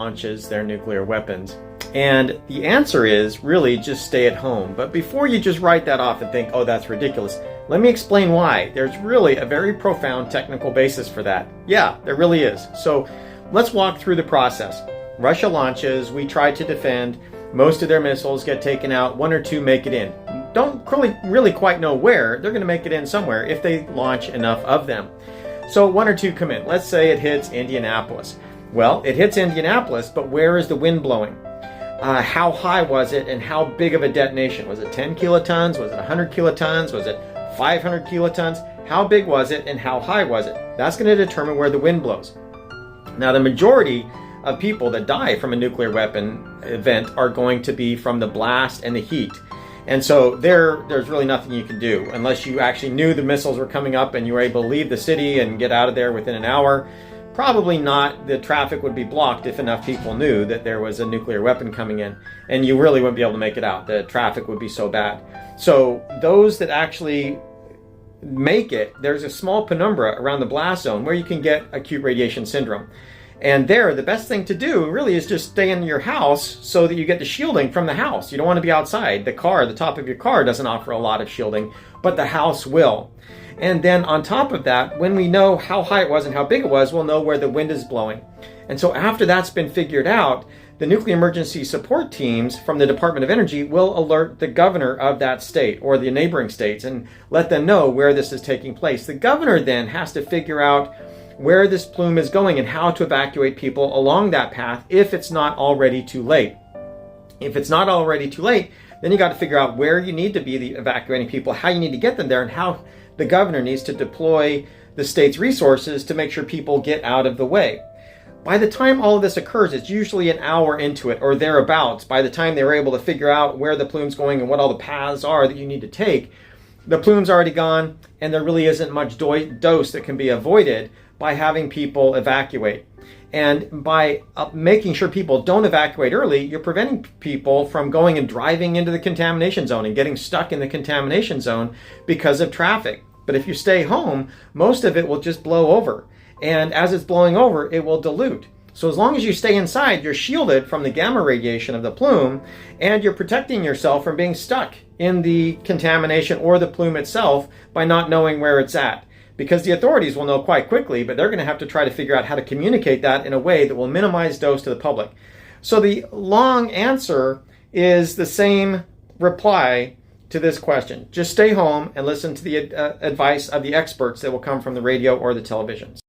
launches their nuclear weapons. And the answer is really just stay at home. But before you just write that off and think, oh, that's ridiculous, let me explain why. There's really a very profound technical basis for that. Yeah, there really is. So let's walk through the process. Russia launches, we try to defend, most of their missiles get taken out, one or two make it in. Don't really quite know where, they're going to make it in somewhere if they launch enough of them. So one or two come in. Let's say it hits Indianapolis. Well, it hits Indianapolis, but where is the wind blowing? How high was it and how big of a detonation? Was it 10 kilotons? Was it 100 kilotons? Was it 500 kilotons? How big was it and how high was it? That's going to determine where the wind blows. Now, the majority of people that die from a nuclear weapon event are going to be from the blast and the heat. And so there's really nothing you can do unless you actually knew the missiles were coming up and you were able to leave the city and get out of there within an hour. Probably not. The traffic would be blocked if enough people knew that there was a nuclear weapon coming in, and you really wouldn't be able to make it out. The traffic would be so bad. So those that actually make it, there's a small penumbra around the blast zone where you can get acute radiation syndrome. And there, the best thing to do really is just stay in your house so that you get the shielding from the house. You don't want to be outside. The car, the top of your car doesn't offer a lot of shielding, but the house will. And then on top of that, when we know how high it was and how big it was, we'll know where the wind is blowing. And so after that's been figured out, the nuclear emergency support teams from the Department of Energy will alert the governor of that state or the neighboring states and let them know where this is taking place. The governor then has to figure out where this plume is going and how to evacuate people along that path if it's not already too late. If it's not already too late, then you got to figure out where you need to be evacuating people, how you need to get them there, and how the governor needs to deploy the state's resources to make sure people get out of the way. By the time all of this occurs, it's usually an hour into it or thereabouts. By the time they were able to figure out where the plume's going and what all the paths are that you need to take, the plume's already gone, and there really isn't much dose that can be avoided by having people evacuate. And by making sure people don't evacuate early, you're preventing people from going and driving into the contamination zone and getting stuck in the contamination zone because of traffic. But if you stay home, most of it will just blow over. And as it's blowing over, it will dilute. So as long as you stay inside, you're shielded from the gamma radiation of the plume, and you're protecting yourself from being stuck in the contamination or the plume itself by not knowing where it's at. Because the authorities will know quite quickly, but they're going to have to try to figure out how to communicate that in a way that will minimize dose to the public. So the long answer is the same reply to this question. Just stay home and listen to the advice of the experts that will come from the radio or the televisions.